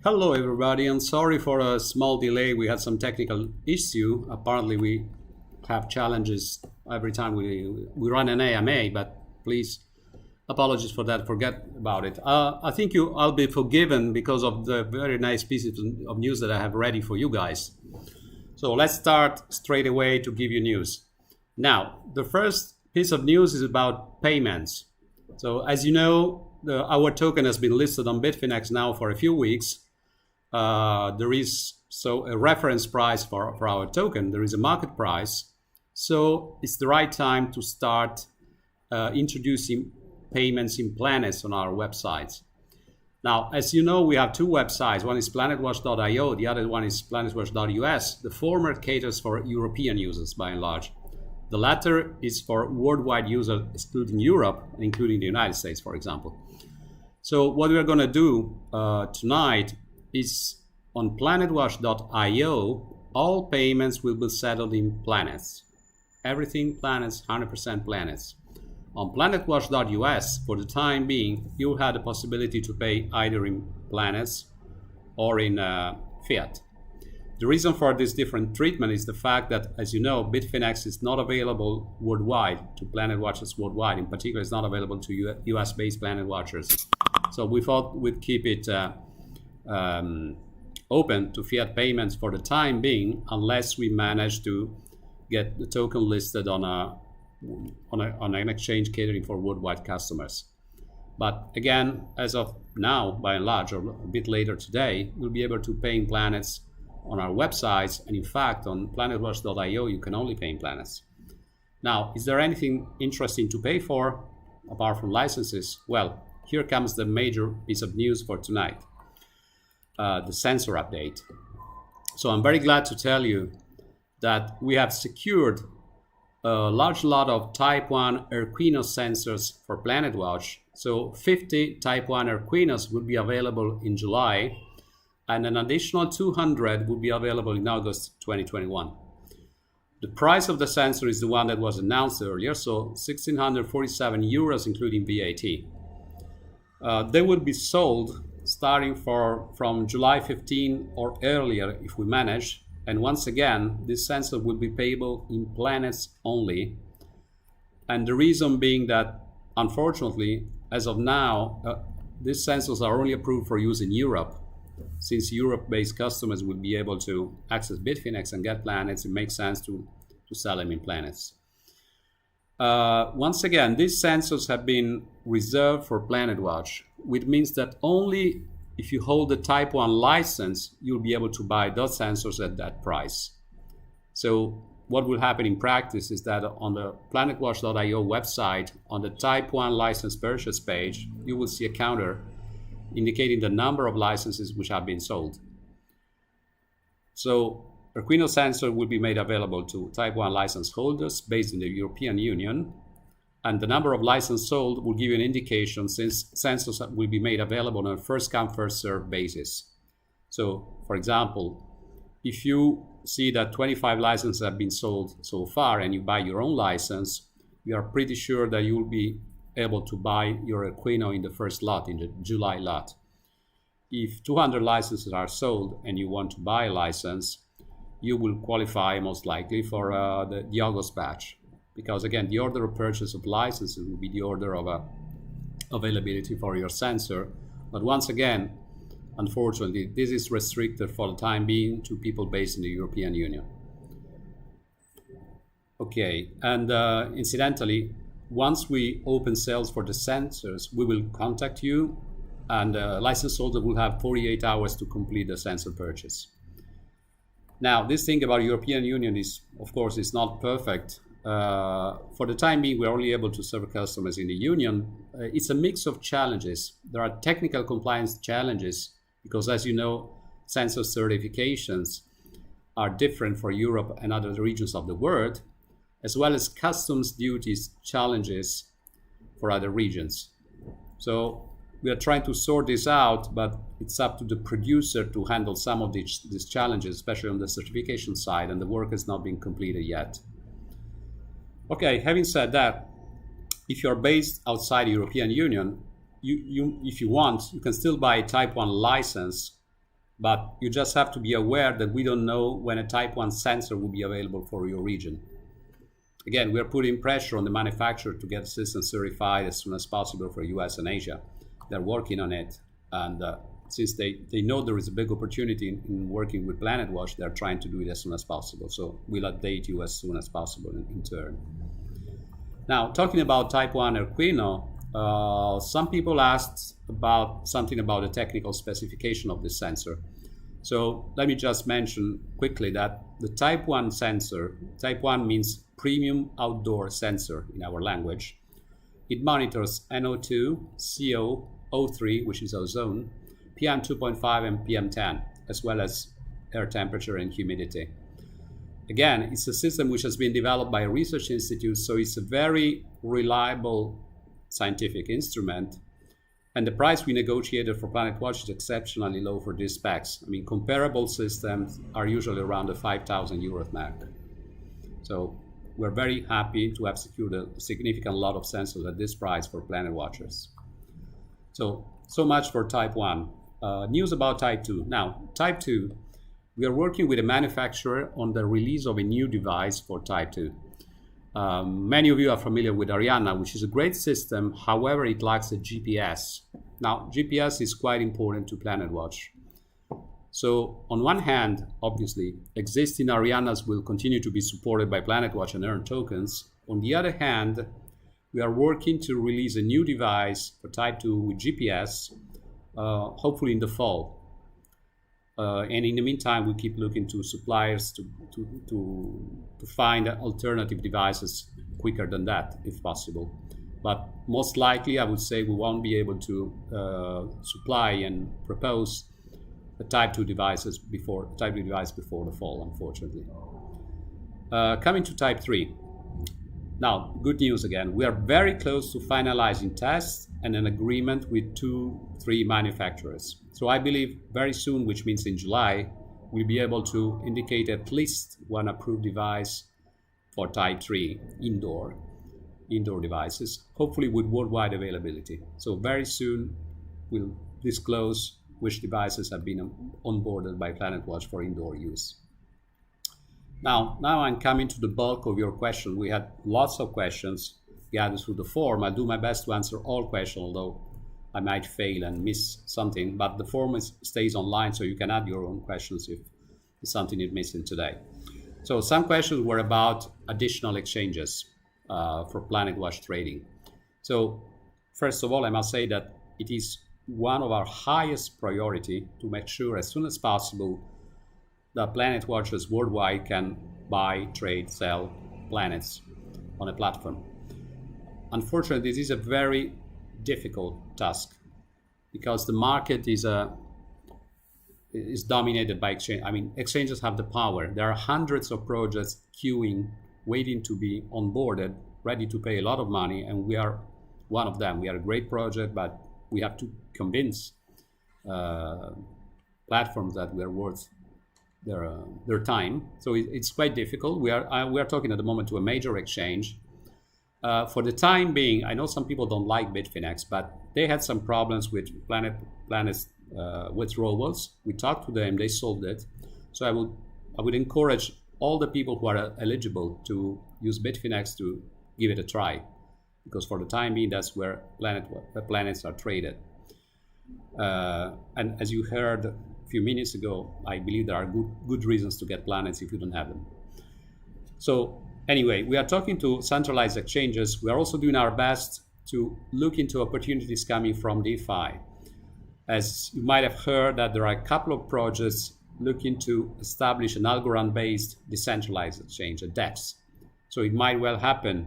Hello everybody, and sorry for a small delay. We had some technical issue. Apparently we have challenges every time we run an AMA, but please apologies for that. Forget about it. I think I'll be forgiven because of the very nice pieces of news that I have ready for you guys. So let's start straight away to give you news. Now, the first piece of news is about payments. So as you know, our token has been listed on Bitfinex now for a few weeks. There is a reference price for our token. There is a market price. So it's the right time to start introducing payments in planets on our websites. Now, as you know, we have two websites. One is PlanetWatch.io. The other one is PlanetWatch.us. The former caters for European users by and large. The latter is for worldwide users, excluding Europe, including the United States, for example. So what we're going to do tonight is on PlanetWatch.io, all payments will be settled in planets. Everything planets, 100% planets. On PlanetWatch.us, for the time being, you had the possibility to pay either in planets or in fiat. The reason for this different treatment is the fact that, as you know, Bitfinex is not available worldwide to Planet Watchers worldwide. In particular, it's not available to US-based Planet Watchers. So we thought we'd keep it open to fiat payments for the time being, unless we manage to get the token listed on an exchange catering for worldwide customers. But again, as of now, by and large, or a bit later today, we'll be able to pay in planets on our websites, and in fact, on PlanetWatch.io, you can only pay in planets. Now, is there anything interesting to pay for apart from licenses? Well, here comes the major piece of news for tonight, the sensor update. So I'm very glad to tell you that we have secured a large lot of Type 1 Equinos sensors for PlanetWatch. So 50 Type 1 Equinos will be available in July, and an additional 200 will be available in August 2021. The price of the sensor is the one that was announced earlier, so 1,647 euros including VAT. They will be sold starting from July 15 or earlier if we manage. And once again, this sensor will be payable in planets only. And the reason being that, unfortunately, as of now, these sensors are only approved for use in Europe. Since Europe-based customers will be able to access Bitfinex and get planets, it makes sense to sell them in planets. Once again, these sensors have been reserved for PlanetWatch, which means that only if you hold the Type 1 license, you'll be able to buy those sensors at that price. So what will happen in practice is that on the PlanetWatch.io website, on the Type 1 license purchase page, you will see a counter indicating the number of licenses which have been sold. So Equinos sensor will be made available to Type 1 license holders based in the European Union, and the number of licenses sold will give you an indication, since sensors will be made available on a first-come, first-served basis. So, for example, if you see that 25 licenses have been sold so far and you buy your own license, you are pretty sure that you will be able to buy your Equino in the first lot, in the July lot. If 200 licenses are sold and you want to buy a license, you will qualify most likely for the August batch. Because again, the order of purchase of licenses will be the order of availability for your sensor. But once again, unfortunately, this is restricted for the time being to people based in the European Union. Okay, and incidentally, once we open sales for the sensors, we will contact you, and the license holder will have 48 hours to complete the sensor purchase. Now, this thing about European Union is, of course, is not perfect. For the time being, we're only able to serve customers in the Union. It's a mix of challenges. There are technical compliance challenges because, as you know, sensor certifications are different for Europe and other regions of the world, as well as customs duties challenges for other regions. So we are trying to sort this out, but it's up to the producer to handle some of these challenges, especially on the certification side, and the work has not been completed yet. Okay, having said that, if you're based outside the European Union, if you want, you can still buy a Type 1 license But you just have to be aware that we don't know when a type 1 sensor will be available for your region. Again, we are putting pressure on the manufacturer to get the system certified as soon as possible for US and Asia. They're working on it. And since they know there is a big opportunity in working with PlanetWatch, they're trying to do it as soon as possible. So we'll update you as soon as possible in turn. Now, talking about type 1 Equino, some people asked about something about the technical specification of this sensor. So let me just mention quickly that the type 1 sensor, type 1 means premium outdoor sensor in our language. It monitors NO2, CO, O3, which is ozone, PM 2.5 and PM 10, as well as air temperature and humidity. Again, it's a system which has been developed by a research institute, so it's a very reliable scientific instrument. And the price we negotiated for PlanetWatch is exceptionally low for these specs. I mean, comparable systems are usually around the 5,000 euros mark. So we're very happy to have secured a significant lot of sensors at this price for PlanetWatchers. So much for type 1. News about type 2. Now, type 2, we are working with a manufacturer on the release of a new device for type 2. Many of you are familiar with Ariana, which is a great system. However, it lacks a GPS. Now, GPS is quite important to PlanetWatch. So on one hand, obviously, existing Arianas will continue to be supported by PlanetWatch and earn tokens. On the other hand, we are working to release a new device for type 2 with GPS, hopefully in the fall. And in the meantime, we keep looking to suppliers to find alternative devices quicker than that, if possible. But most likely, I would say we won't be able to supply and propose a type 2 device before the fall, unfortunately. Coming to type 3. Now, good news again. We are very close to finalizing tests and an agreement with 2-3 manufacturers. So I believe very soon, which means in July, we'll be able to indicate at least one approved device for type 3 indoor devices, hopefully with worldwide availability. So very soon, we'll disclose which devices have been onboarded by PlanetWatch for indoor use. Now I'm coming to the bulk of your question. We had lots of questions gathered through the form. I'll do my best to answer all questions, although I might fail and miss something, but the form stays online, so you can add your own questions if it's something you're missing today. So some questions were about additional exchanges for PlanetWatch trading. So first of all, I must say that it is one of our highest priority to make sure as soon as possible that PlanetWatchers worldwide can buy, trade, sell planets on a platform. Unfortunately, this is a very difficult task because the market is dominated by exchange. I mean, exchanges have the power. There are hundreds of projects queuing, waiting to be onboarded, ready to pay a lot of money, and we are one of them. We are a great project, but we have to convince platforms that we're worth their time. So it's quite difficult. We are talking at the moment to a major exchange. For the time being, I know some people don't like Bitfinex, but they had some problems with Planet's withdrawals. We talked to them, they solved it. So I would encourage all the people who are eligible to use Bitfinex to give it a try, because for the time being, that's where planets are traded. And as you heard a few minutes ago, I believe there are good reasons to get planets if you don't have them. So anyway, we are talking to centralized exchanges. We are also doing our best to look into opportunities coming from DeFi. As you might have heard, that there are a couple of projects looking to establish an algorithm-based decentralized exchange, a DEX. So it might well happen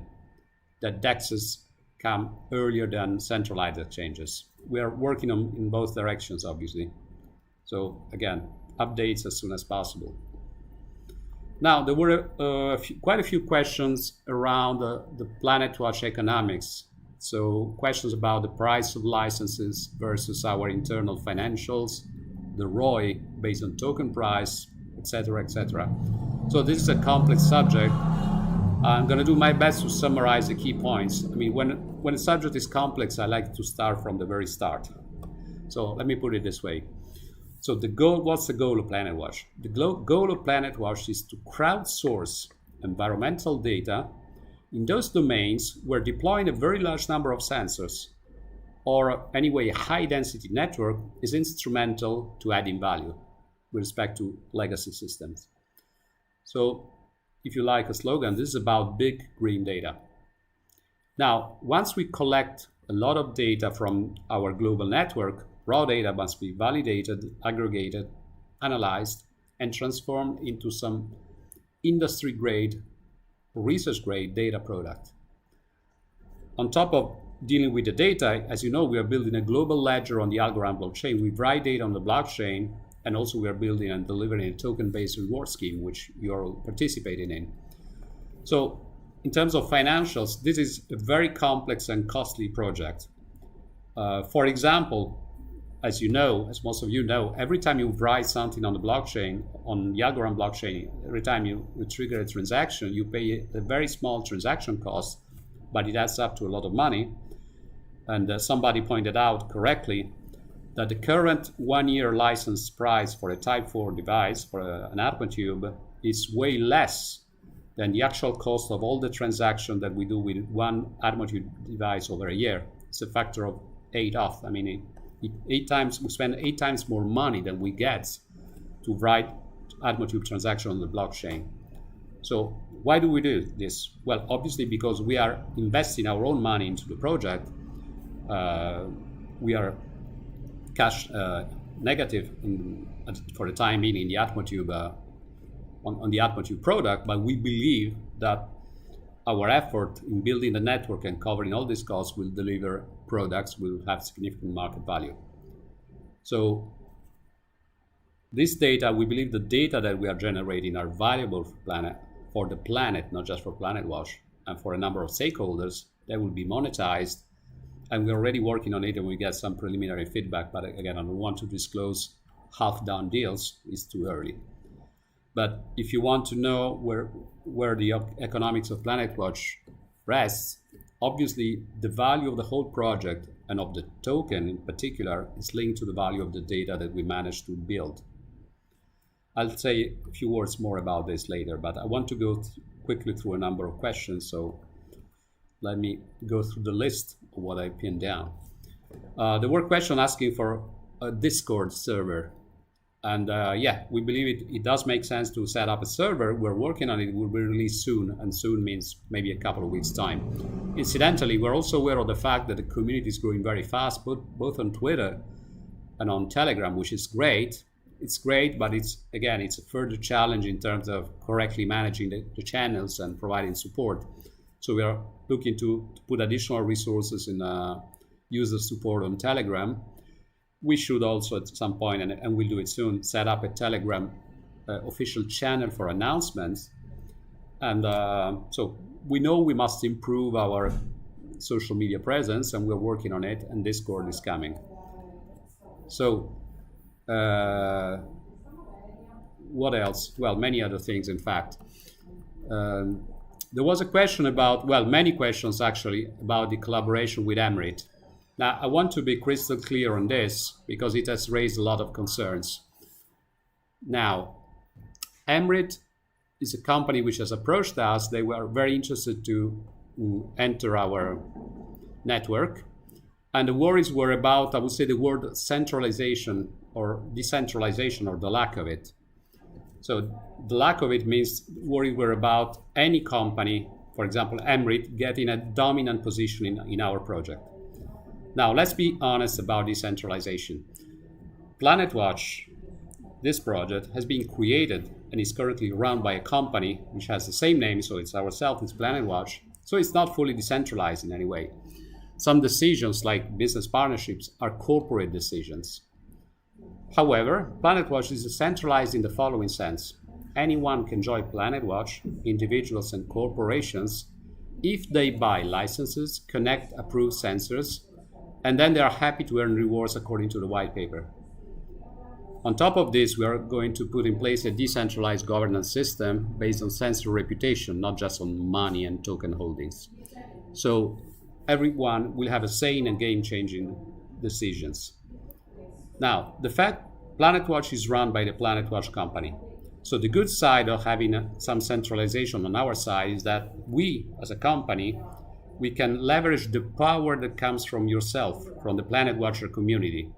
that DEXs come earlier than centralized exchanges. We are working in both directions, obviously. So again, updates as soon as possible. Now, there were quite a few questions around the PlanetWatch economics. So questions about the price of licenses versus our internal financials, the ROI based on token price, etc., etc. So this is a complex subject. I'm going to do my best to summarize the key points. I mean, when a subject is complex, I like to start from the very start. So let me put it this way. So the goal, what's the goal of PlanetWatch? The goal of PlanetWatch is to crowdsource environmental data in those domains where deploying a very large number of sensors or anyway a high density network is instrumental to adding value with respect to legacy systems. So if you like a slogan, this is about big green data. Now, once we collect a lot of data from our global network, raw data must be validated, aggregated, analyzed, and transformed into some industry-grade, research-grade data product. On top of dealing with the data, as you know, we are building a global ledger on the Algorand blockchain. We write data on the blockchain, and also we are building and delivering a token-based reward scheme, which you are participating in. So in terms of financials, this is a very complex and costly project. For example, as you know, as most of you know, every time you write something on the blockchain, on the Algorand blockchain, every time you trigger a transaction, you pay a very small transaction cost, but it adds up to a lot of money. And somebody pointed out correctly that the current 1-year license price for a Type 4 device, for an Atmotube, is way less than the actual cost of all the transactions that we do with one Atmotube device over a year. It's a factor of 8 off. I mean, we spend 8 times more money than we get to write Atmotube transaction on the blockchain. So why do we do this? Well, obviously because we are investing our own money into the project. We are cash negative for the time being in the Atmotube on the Atmotube product, but we believe that our effort in building the network and covering all these costs will deliver products, will have significant market value. So this data, we believe the data that we are generating are valuable for the planet, not just for PlanetWatch, and for a number of stakeholders that will be monetized. And we're already working on it, and we get some preliminary feedback. But again, I don't want to disclose half-done deals. It's too early. But if you want to know where the economics of PlanetWatch rests, obviously the value of the whole project and of the token in particular is linked to the value of the data that we managed to build. I'll say a few words more about this later, but I want to go quickly through a number of questions. So let me go through the list of what I pinned down. There were questions asking for a Discord server. And yeah, we believe it does make sense to set up a server. We're working on it. It will be released soon, and soon means maybe a couple of weeks' time. Incidentally, we're also aware of the fact that the community is growing very fast, both on Twitter and on Telegram, which is great. It's great, but it's a further challenge in terms of correctly managing the channels and providing support. So we are looking to put additional resources in user support on Telegram. We should also at some point, and we'll do it soon, set up a Telegram official channel for announcements. And so we know we must improve our social media presence, and we're working on it, and Discord is coming. So what else? Well, many other things, in fact. There was a question about, well, many questions actually, about the collaboration with Emrit. Now, I want to be crystal clear on this because it has raised a lot of concerns. Now, Emrit is a company which has approached us. They were very interested to enter our network. And the worries were about, I would say, the word centralization or decentralization, or the lack of it. So the lack of it means worries were about any company, for example, Emrit, getting a dominant position in our project. Now, let's be honest about decentralization. PlanetWatch, this project, has been created and is currently run by a company which has the same name, so it's ourselves, it's PlanetWatch. So it's not fully decentralized in any way. Some decisions, like business partnerships, are corporate decisions. However, PlanetWatch is decentralized in the following sense. Anyone can join PlanetWatch, individuals and corporations, if they buy licenses, connect approved sensors, and then they are happy to earn rewards according to the white paper. On top of this, we are going to put in place a decentralized governance system based on sensor reputation, not just on money and token holdings. So everyone will have a say in game-changing decisions. Now, the fact PlanetWatch is run by the PlanetWatch company. So the good side of having some centralization on our side is that we, as a company, we can leverage the power that comes from yourself, from the PlanetWatcher community.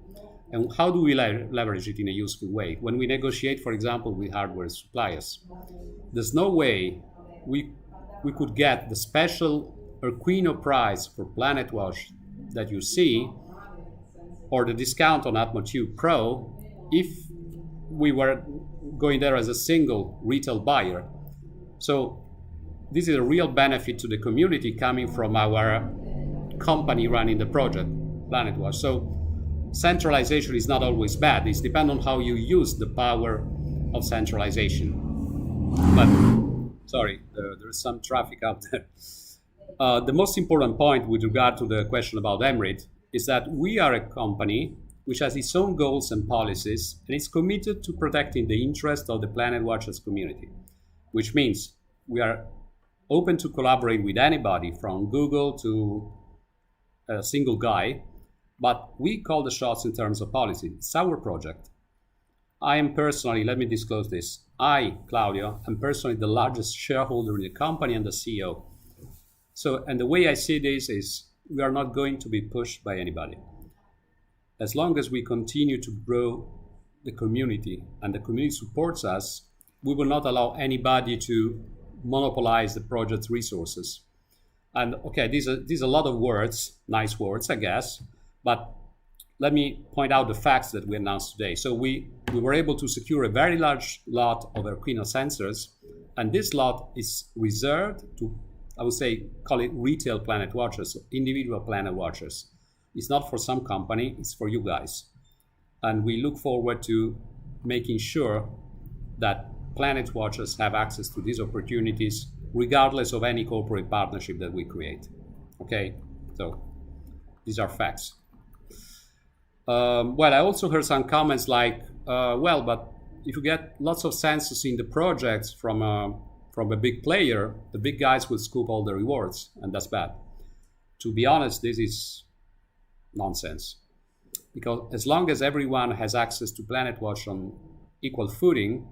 And how do we leverage it in a useful way? When we negotiate, for example, with hardware suppliers, there's no way we could get the special Arquino price for PlanetWatch that you see, or the discount on Atmo 2 Pro, if we were going there as a single retail buyer. So this is a real benefit to the community coming from our company running the project, PlanetWatch. So centralization is not always bad. It depends on how you use the power of centralization. But, sorry, there's some traffic out there. The most important point with regard to the question about Emrit is that we are a company which has its own goals and policies, and is committed to protecting the interest of the PlanetWatchers community, which means we are open to collaborate with anybody from Google to a single guy, but we call the shots in terms of policy. It's our project. I am personally, let me disclose this, I, Claudio, am personally the largest shareholder in the company and the CEO. So, and the way I see this is we are not going to be pushed by anybody. As long as we continue to grow the community and the community supports us, we will not allow anybody to monopolize the project's resources. And okay, these are a lot of words, nice words, I guess, but let me point out the facts that we announced today. So we were able to secure a very large lot of Arquino sensors, and this lot is reserved to, I would say, call it retail PlanetWatchers, so individual PlanetWatchers. It's not for some company, it's for you guys. And we look forward to making sure that PlanetWatchers have access to these opportunities regardless of any corporate partnership that we create. Okay, so these are facts. Well, I also heard some comments like, well, but if you get lots of sensors in the projects from a big player, the big guys will scoop all the rewards, and that's bad. To be honest, this is nonsense. Because as long as everyone has access to PlanetWatch on equal footing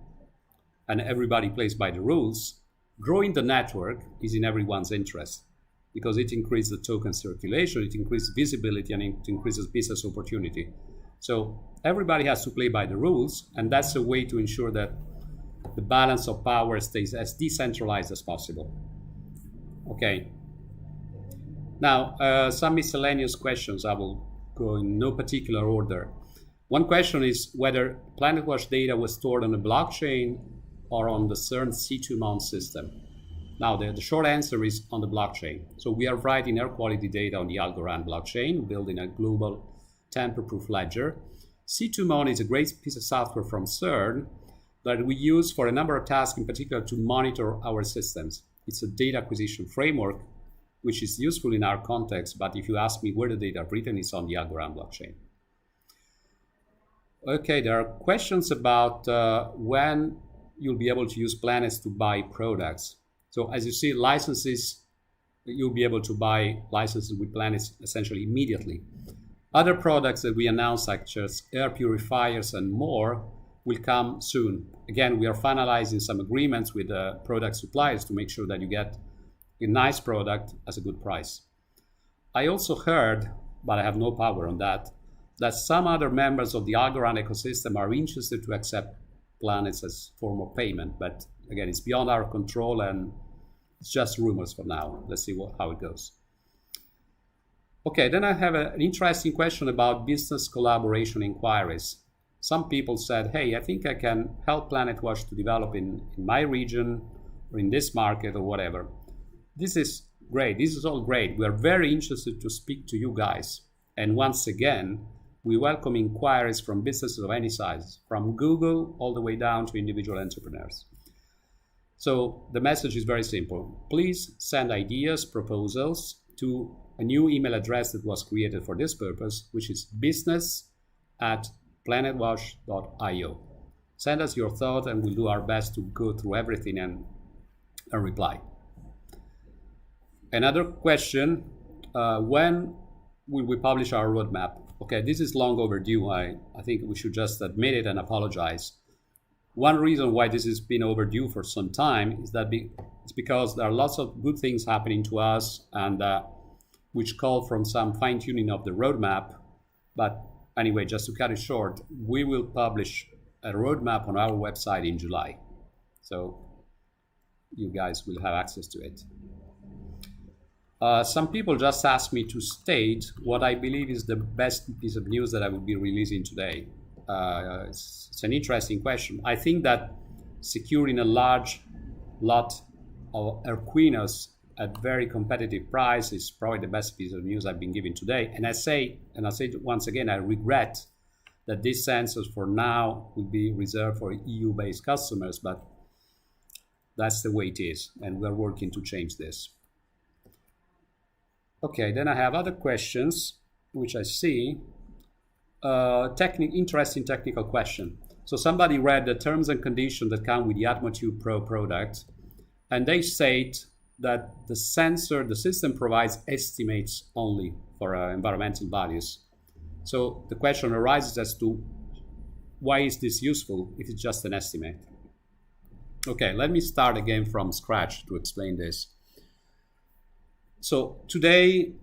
and everybody plays by the rules, growing the network is in everyone's interest because it increases the token circulation, it increases visibility, and it increases business opportunity. So everybody has to play by the rules, and that's a way to ensure that the balance of power stays as decentralized as possible. Okay. Now, some miscellaneous questions. I will go in no particular order. One question is whether PlanetWatch data was stored on a blockchain or on the Cern C2 mount system. Now, the short answer is on the blockchain. So we are writing air quality data on the Algorand blockchain, building a global tamper-proof ledger. C2 mount is a great piece of software from Cern that we use for a number of tasks, in particular to monitor our systems. It's a data acquisition framework, which is useful in our context, but if you ask me where the data are written, it's on the Algorand blockchain. Okay, there are questions about when you'll be able to use planets to buy products. So as you see, licenses, you'll be able to buy licenses with planets essentially immediately. Other products that we announced, such as air purifiers and more, will come soon. Again, we are finalizing some agreements with product suppliers to make sure that you get a nice product at a good price. I also heard, but I have no power on that some other members of the Algorand ecosystem are interested to accept planets as form of payment. But again, it's beyond our control and it's just rumors for now. Let's see how it goes. Okay, then I have an interesting question about business collaboration inquiries. Some people said, hey, I think I can help PlanetWatch to develop in my region or in this market or whatever. This is great. This is all great. We are very interested to speak to you guys. And once again, we welcome inquiries from businesses of any size, from Google all the way down to individual entrepreneurs. So the message is very simple. Please send ideas, proposals to a new email address that was created for this purpose, which is business@planetwatch.io. Send us your thought and we'll do our best to go through everything and reply. Another question, when will we publish our roadmap? Okay, this is long overdue. I think we should just admit it and apologize. One reason why this has been overdue for some time is that it's because there are lots of good things happening to us, and which call from some fine-tuning of the roadmap. But anyway, just to cut it short, we will publish a roadmap on our website in July. So you guys will have access to it. Some people just asked me to state what I believe is the best piece of news that I will be releasing today. It's an interesting question. I think that securing a large lot of Erquinos at very competitive price is probably the best piece of news I've been giving today. And I'll say it once again, I regret that these sensors for now will be reserved for EU-based customers, but that's the way it is, and we're working to change this. Okay, then I have other questions, which I see. Interesting technical question. So somebody read the terms and conditions that come with the AtmoTube Pro product, and they state that the system provides estimates only for environmental values. So the question arises as to why is this useful if it's just an estimate? Okay, let me start again from scratch to explain this. So today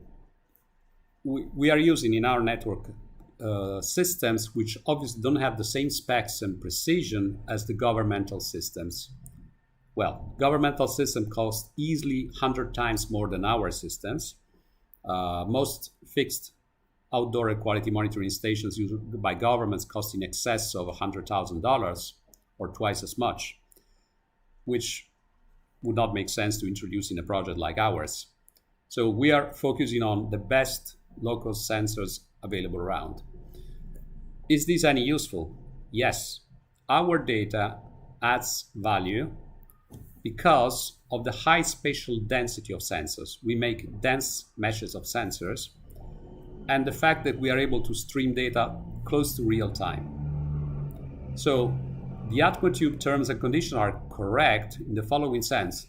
we are using in our network systems which obviously don't have the same specs and precision as the governmental systems. Well, governmental systems cost easily 100 times more than our systems. Most fixed outdoor air quality monitoring stations used by governments cost in excess of $100,000 or twice as much, which would not make sense to introduce in a project like ours. So we are focusing on the best low-cost sensors available around. Is this any useful? Yes. Our data adds value because of the high spatial density of sensors. We make dense meshes of sensors, and the fact that we are able to stream data close to real time. So the AtmoTube terms and conditions are correct in the following sense.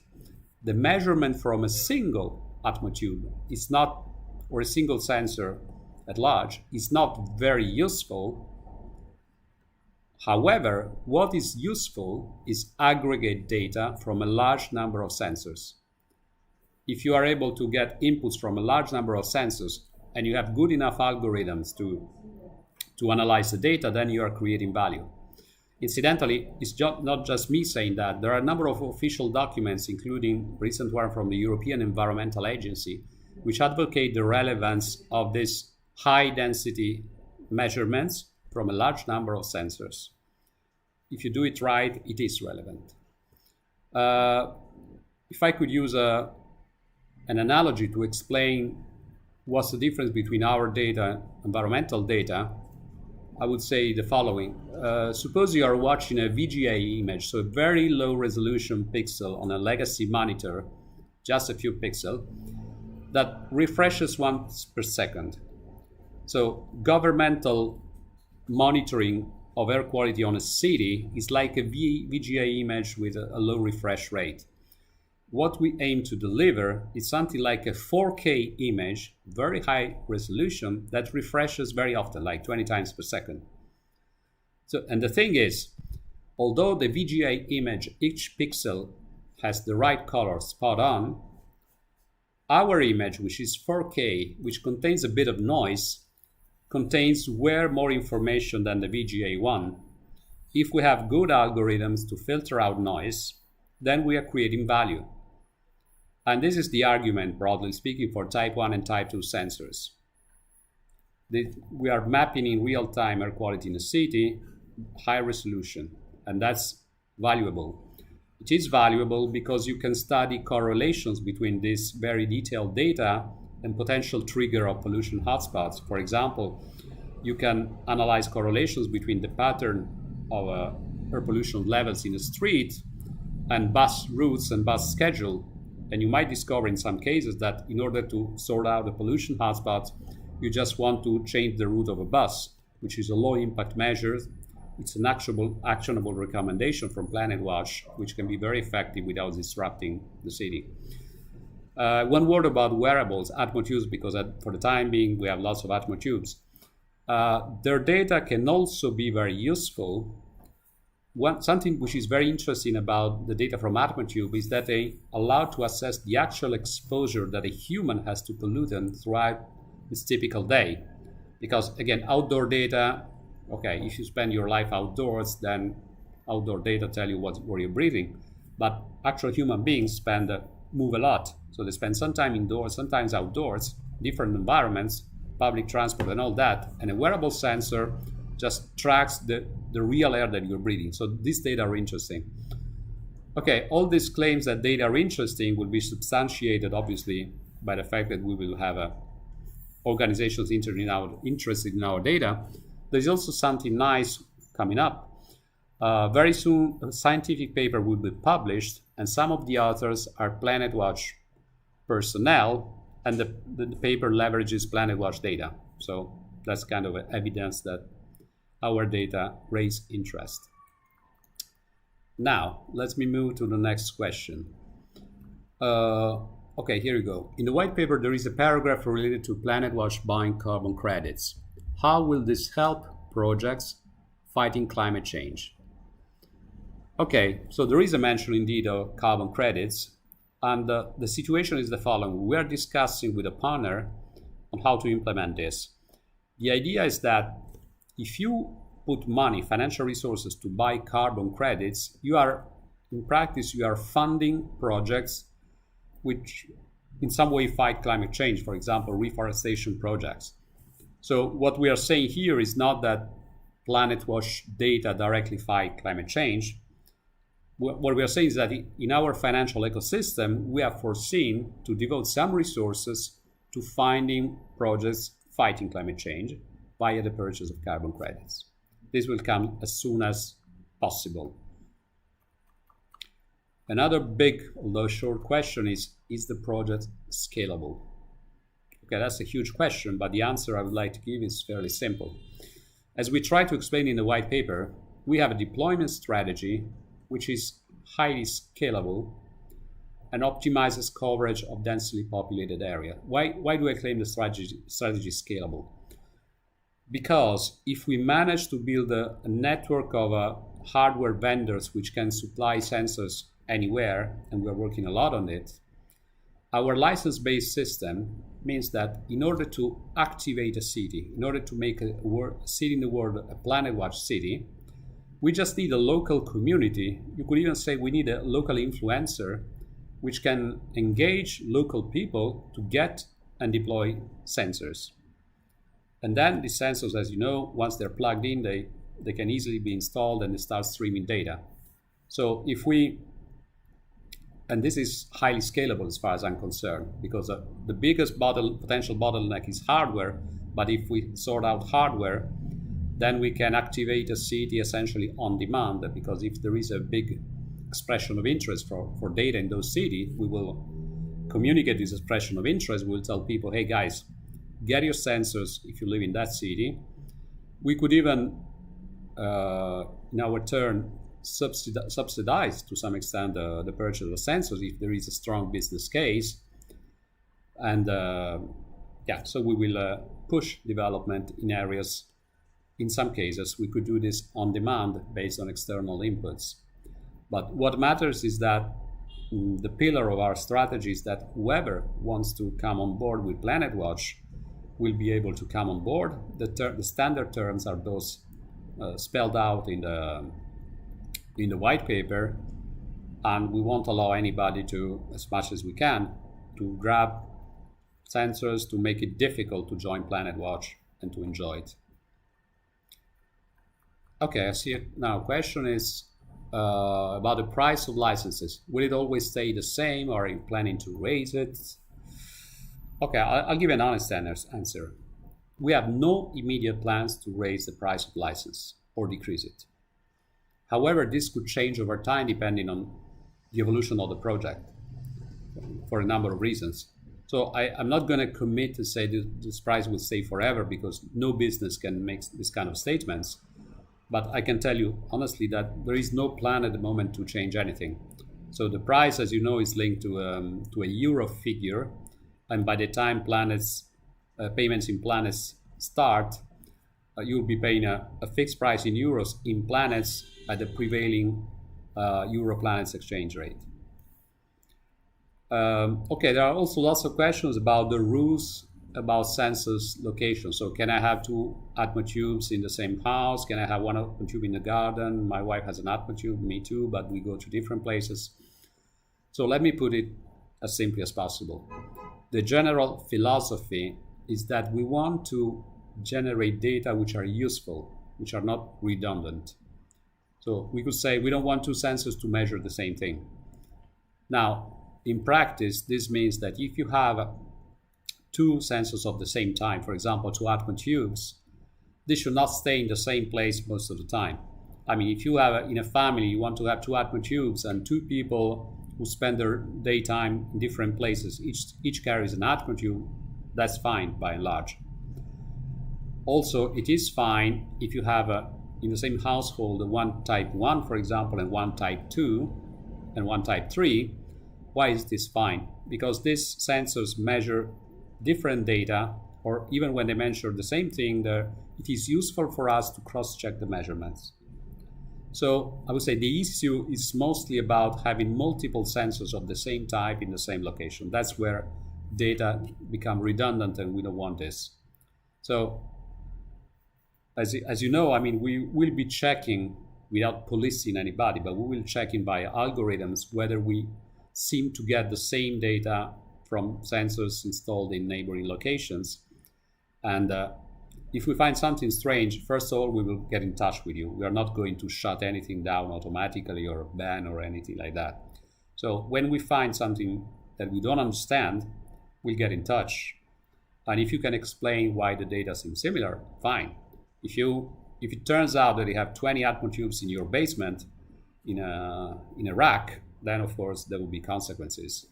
The measurement from a single AtmoTube is not, or a single sensor at large, is not very useful. However, what is useful is aggregate data from a large number of sensors. If you are able to get inputs from a large number of sensors and you have good enough algorithms to analyze the data, then you are creating value. Incidentally, it's not just me saying that. There are a number of official documents, including recent one from the European Environmental Agency, which advocate the relevance of this high-density measurements from a large number of sensors. If you do it right, it is relevant. If I could use an analogy to explain what's the difference between our data, environmental data, I would say the following. Suppose you are watching a VGA image, so a very low resolution pixel on a legacy monitor, just a few pixels, that refreshes once per second. So governmental monitoring of air quality on a city is like a VGA image with a low refresh rate. What we aim to deliver is something like a 4K image, very high resolution, that refreshes very often, like 20 times per second. So, and the thing is, although the VGA image, each pixel has the right color spot on, our image, which is 4K, which contains a bit of noise, contains way more information than the VGA one. If we have good algorithms to filter out noise, then we are creating value. And this is the argument, broadly speaking, for type 1 and type 2 sensors. We are mapping in real-time air quality in a city, high resolution, and that's valuable. It is valuable because you can study correlations between this very detailed data and potential trigger of pollution hotspots. For example, you can analyze correlations between the pattern of air pollution levels in a street and bus routes and bus schedule. And you might discover in some cases that in order to sort out the pollution hotspots, you just want to change the route of a bus, which is a low impact measure. It's an actionable recommendation from PlanetWatch, which can be very effective without disrupting the city. One word about wearables, AtmoTubes, because for the time being, we have lots of AtmoTubes. Their data can also be very useful. Something which is very interesting about the data from AtmoTube is that they allow to assess the actual exposure that a human has to pollutant throughout its typical day. Because again, outdoor data, okay, if you spend your life outdoors, then outdoor data tell you where you're breathing. But actual human beings move a lot. So they spend some time indoors, sometimes outdoors, different environments, public transport and all that. And a wearable sensor just tracks the real air that you're breathing. So these data are interesting. Okay, all these claims that data are interesting will be substantiated, obviously, by the fact that we will have organizations interested in our data. There's also something nice coming up. Very soon, a scientific paper will be published, and some of the authors are PlanetWatch personnel, and the paper leverages PlanetWatch data. So that's kind of evidence that our data raise interest. Now, let me move to the next question. Okay, here you go. In the white paper, there is a paragraph related to PlanetWatch buying carbon credits. How will this help projects fighting climate change? Okay, so there is a mention indeed of carbon credits, and the situation is the following. We are discussing with a partner on how to implement this. The idea is that if you put money, financial resources to buy carbon credits, in practice, you are funding projects which in some way fight climate change, for example, reforestation projects. So what we are saying here is not that PlanetWatch data directly fight climate change. What we are saying is that in our financial ecosystem, we have foreseen to devote some resources to finding projects fighting climate change via the purchase of carbon credits. This will come as soon as possible. Another big, although short question is the project scalable? Okay, that's a huge question, but the answer I would like to give is fairly simple. As we try to explain in the white paper, we have a deployment strategy which is highly scalable and optimizes coverage of densely populated area. Why do I claim the strategy is scalable? Because if we manage to build a network of hardware vendors which can supply sensors anywhere, and we're working a lot on it, our license-based system means that in order to activate a city, in order to make a city in the world a PlanetWatch city, we just need a local community. You could even say we need a local influencer which can engage local people to get and deploy sensors. And then the sensors, as you know, once they're plugged in, they can easily be installed and they start streaming data. So and this is highly scalable as far as I'm concerned, because the biggest potential bottleneck is hardware. But if we sort out hardware, then we can activate a city essentially on demand, because if there is a big expression of interest for data in those cities, we will communicate this expression of interest. We'll tell people, hey guys, get your sensors if you live in that city. We could even, in our turn, subsidize to some extent the purchase of sensors if there is a strong business case. And so we will push development in areas. In some cases, we could do this on demand based on external inputs. But what matters is that the pillar of our strategy is that whoever wants to come on board with PlanetWatch will be able to come on board. The standard terms are those spelled out in the white paper, and we won't allow anybody to, as much as we can, to grab sensors to make it difficult to join PlanetWatch and to enjoy it. Okay, I see it now. Question is about the price of licenses. Will it always stay the same, or are you planning to raise it? Okay, I'll give an honest answer. We have no immediate plans to raise the price of license or decrease it. However, this could change over time depending on the evolution of the project for a number of reasons. So I'm not going to commit to say this price will stay forever, because no business can make this kind of statements. But I can tell you honestly that there is no plan at the moment to change anything. So the price, as you know, is linked to a euro figure. And by the time payments in planets start, you'll be paying a fixed price in euros in planets at the prevailing euro planets exchange rate. Okay, there are also lots of questions about the rules about census location. So can I have two atmotubes in the same house? Can I have one atmotube in the garden? My wife has an atmotube, me too, but we go to different places. So let me put it as simply as possible. The general philosophy is that we want to generate data which are useful, which are not redundant. So we could say we don't want two sensors to measure the same thing. Now, in practice, this means that if you have two sensors of the same type, for example, two atmotubes, they should not stay in the same place most of the time. I mean, if you have in a family, you want to have two atmotubes and two people who spend their daytime in different places, each carries an atmotube, that's fine by and large. Also, it is fine if you have in the same household one type 1, for example, and one type 2 and one type 3. Why is this fine? Because these sensors measure different data, or even when they measure the same thing, it is useful for us to cross-check the measurements. So I would say the issue is mostly about having multiple sensors of the same type in the same location. That's where data become redundant, and we don't want this. So as you know, I mean, we will be checking without policing anybody, but we will check in by algorithms whether we seem to get the same data from sensors installed in neighboring locations. And if we find something strange, first of all, we will get in touch with you. We are not going to shut anything down automatically or ban or anything like that. So when we find something that we don't understand, we'll get in touch. And if you can explain why the data seem similar, fine. If it turns out that you have 20 atmotubes in your basement in a rack, then of course there will be consequences.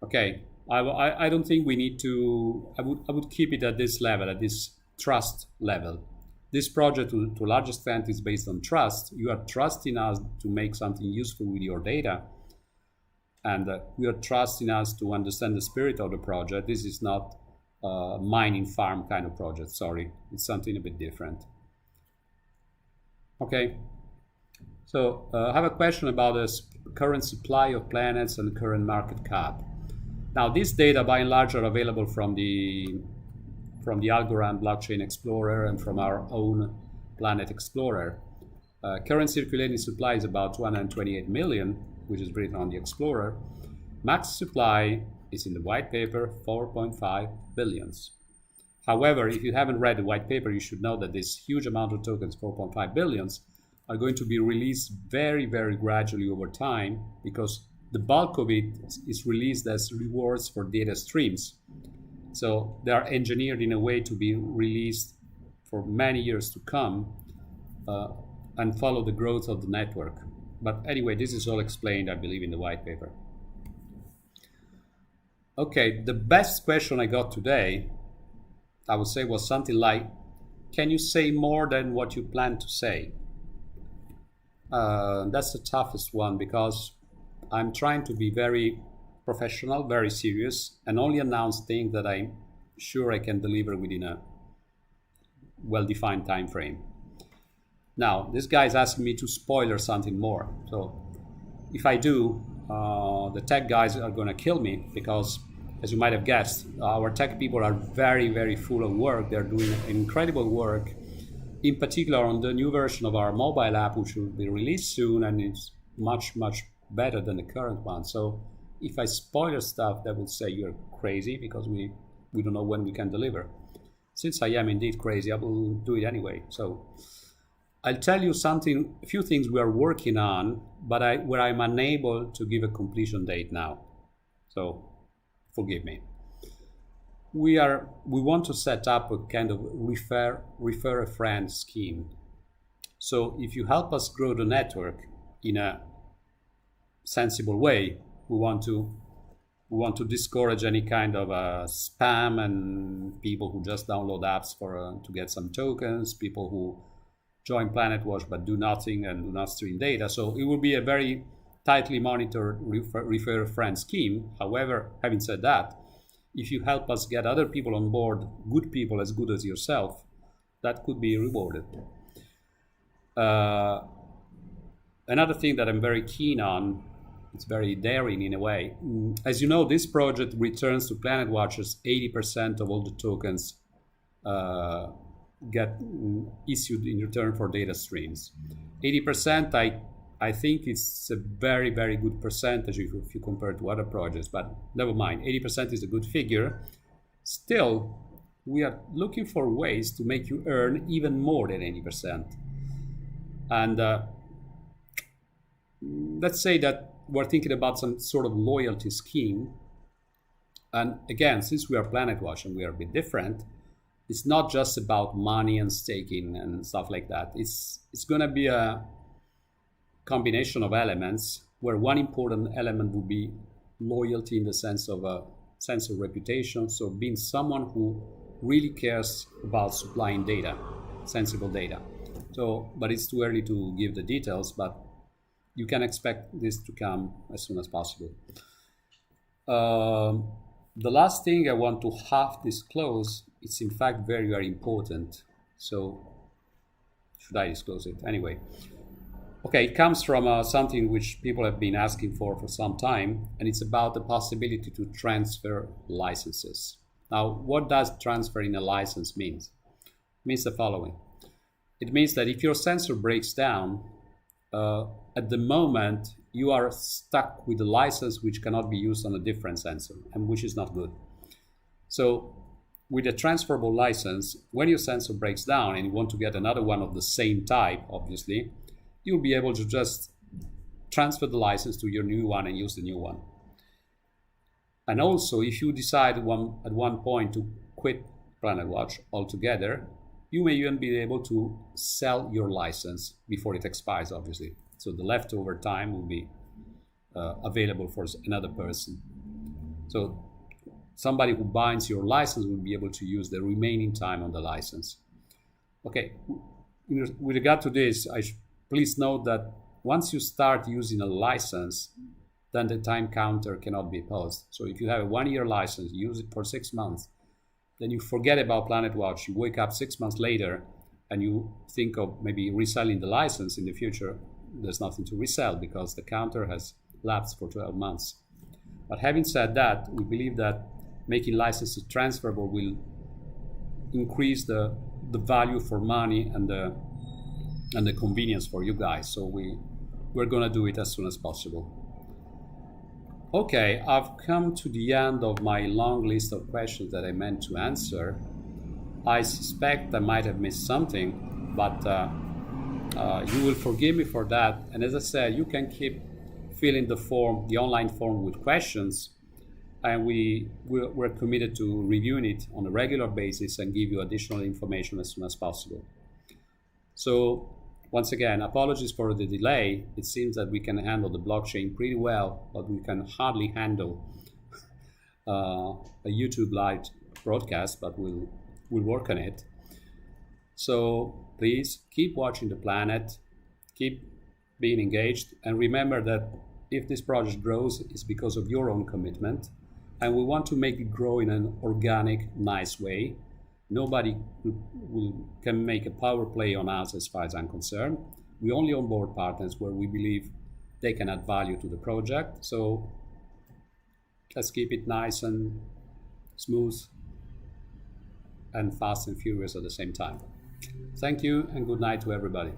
Okay, I don't think we need to. I would keep it at this level, at this trust level. This project, to a large extent, is based on trust. You are trusting us to make something useful with your data, and you are trusting us to understand the spirit of the project. This is not a mining farm kind of project. Sorry, it's something a bit different. Okay, so I have a question about the current supply of planets and current market cap. Now, these data, by and large, are available from the Algorand Blockchain Explorer and from our own Planet Explorer. Current circulating supply is about 228 million, which is written on the Explorer. Max supply is in the white paper, 4.5 billions. However, if you haven't read the white paper, you should know that this huge amount of tokens, 4.5 billions, are going to be released very, very gradually over time, because the bulk of it is released as rewards for data streams. So they are engineered in a way to be released for many years to come and follow the growth of the network. But anyway, this is all explained, I believe, in the white paper. Okay, the best question I got today, I would say, was something like, can you say more than what you plan to say? That's the toughest one, because I'm trying to be very professional, very serious, and only announce things that I'm sure I can deliver within a well-defined time frame. Now, this guy is asking me to spoiler something more. So if I do, the tech guys are going to kill me, because, as you might have guessed, our tech people are very, very full of work. They're doing incredible work, in particular on the new version of our mobile app, which will be released soon, and it's much, much better than the current one. So if I spoil stuff, that would say you're crazy, because we don't know when we can deliver. Since I am indeed crazy, I will do it anyway. So I'll tell you a few things we are working on, but where I'm unable to give a completion date now. So forgive me. We want to set up a kind of refer a friend scheme. So if you help us grow the network in a sensible way, we want to discourage any kind of spam and people who just download apps to get some tokens, people who join PlanetWatch but do nothing and do not stream data. So it will be a very tightly monitored refer a friend scheme. However, having said that, if you help us get other people on board, good people as good as yourself, that could be rewarded. Another thing that I'm very keen on, it's very daring in a way. As you know, this project returns to PlanetWatchers 80% of all the tokens get issued in return for data streams. 80%, I think it's a very, very good percentage if you compare to other projects, but never mind. 80% is a good figure. Still, we are looking for ways to make you earn even more than 80%. And let's say that we're thinking about some sort of loyalty scheme. And again, since we are PlanetWatch and we are a bit different, it's not just about money and staking and stuff like that. It's going to be a combination of elements where one important element would be loyalty in the sense of a sense of reputation. So being someone who really cares about supplying data, sensible data. So, but it's too early to give the details, but you can expect this to come as soon as possible. The last thing I want to half disclose, it's in fact very, very important. So should I disclose it? Anyway. Okay, it comes from something which people have been asking for some time, and it's about the possibility to transfer licenses. Now, what does transferring a license mean? It means the following. It means that if your sensor breaks down, at the moment, you are stuck with a license which cannot be used on a different sensor, and which is not good. So with a transferable license, when your sensor breaks down and you want to get another one of the same type, obviously, you'll be able to just transfer the license to your new one and use the new one. And also, if you decide at one point to quit PlanetWatch altogether, you may even be able to sell your license before it expires, obviously. So the leftover time will be available for another person. So somebody who binds your license will be able to use the remaining time on the license. Okay, with regard to this, please note that once you start using a license, then the time counter cannot be paused. So if you have a 1-year license, use it for 6 months, then you forget about PlanetWatch, you wake up 6 months later and you think of maybe reselling the license in the future, there's nothing to resell because the counter has lapsed for 12 months. But having said that, we believe that making licenses transferable will increase the value for money and the convenience for you guys. So we're gonna do it as soon as possible. Okay, I've come to the end of my long list of questions that I meant to answer. I suspect I might have missed something, but you will forgive me for that. And as I said, you can keep filling the online form with questions, and we're committed to reviewing it on a regular basis and give you additional information as soon as possible. So once again, apologies for the delay. It seems that we can handle the blockchain pretty well, but we can hardly handle a YouTube live broadcast, but we'll work on it. So please keep watching the planet, keep being engaged, and remember that if this project grows, it's because of your own commitment, and we want to make it grow in an organic, nice way. Nobody can make a power play on us as far as I'm concerned. We only onboard partners where we believe they can add value to the project. So let's keep it nice and smooth and fast and furious at the same time. Thank you and good night to everybody.